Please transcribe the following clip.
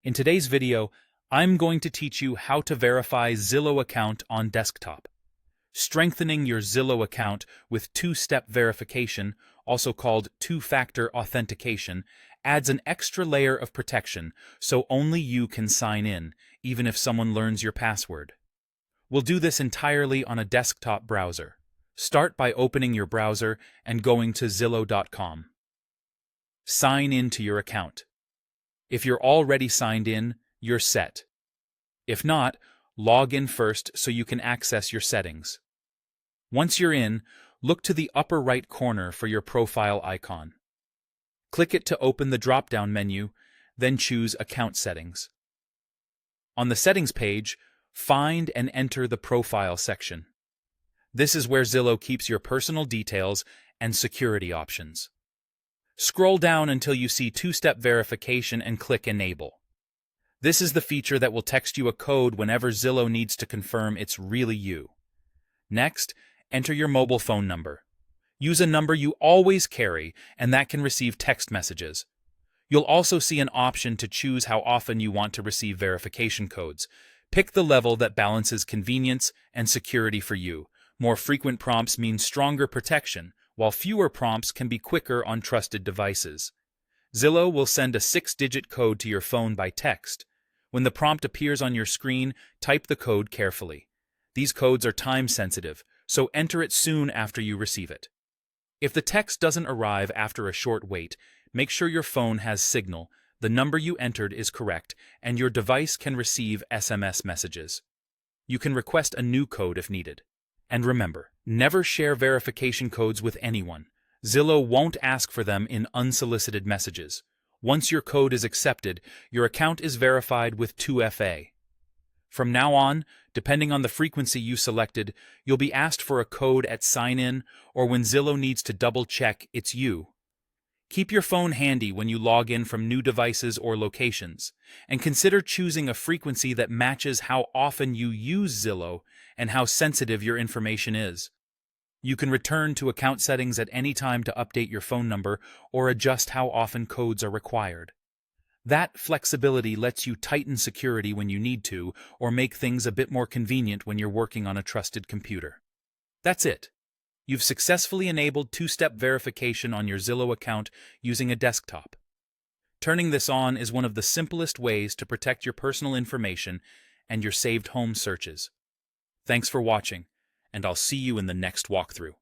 In today's video, I'm going to teach you how to verify Zillow account on desktop. Strengthening your Zillow account with two-step verification, also called two-factor authentication, adds an extra layer of protection so only you can sign in, even if someone learns your password. We'll do this entirely on a desktop browser. Start by opening your browser and going to Zillow.com. Sign in to your account. If you're already signed in, you're set. If not, log in first so you can access your settings. Once you're in, look to the upper right corner for your profile icon. Click it to open the drop-down menu, then choose Account Settings. On the Settings page, find and enter the Profile section. This is where Zillow keeps your personal details and security options. Scroll down until you see two-step verification and click Enable. This is the feature that will text you a code whenever Zillow needs to confirm it's really you. Next, enter your mobile phone number. Use a number you always carry, and that can receive text messages. You'll also see an option to choose how often you want to receive verification codes. Pick the level that balances convenience and security for you. More frequent prompts mean stronger protection, while fewer prompts can be quicker on trusted devices. Zillow will send a 6-digit code to your phone by text. When the prompt appears on your screen, type the code carefully. These codes are time-sensitive, so enter it soon after you receive it. If the text doesn't arrive after a short wait, make sure your phone has signal, the number you entered is correct, and your device can receive SMS messages. You can request a new code if needed. And remember, never share verification codes with anyone. Zillow won't ask for them in unsolicited messages. Once your code is accepted, your account is verified with 2FA. From now on, depending on the frequency you selected, you'll be asked for a code at sign-in or when Zillow needs to double-check it's you. Keep your phone handy when you log in from new devices or locations, and consider choosing a frequency that matches how often you use Zillow and how sensitive your information is. You can return to account settings at any time to update your phone number or adjust how often codes are required. That flexibility lets you tighten security when you need to, or make things a bit more convenient when you're working on a trusted computer. That's it. You've successfully enabled two-step verification on your Zillow account using a desktop. Turning this on is one of the simplest ways to protect your personal information and your saved home searches. Thanks for watching, and I'll see you in the next walkthrough.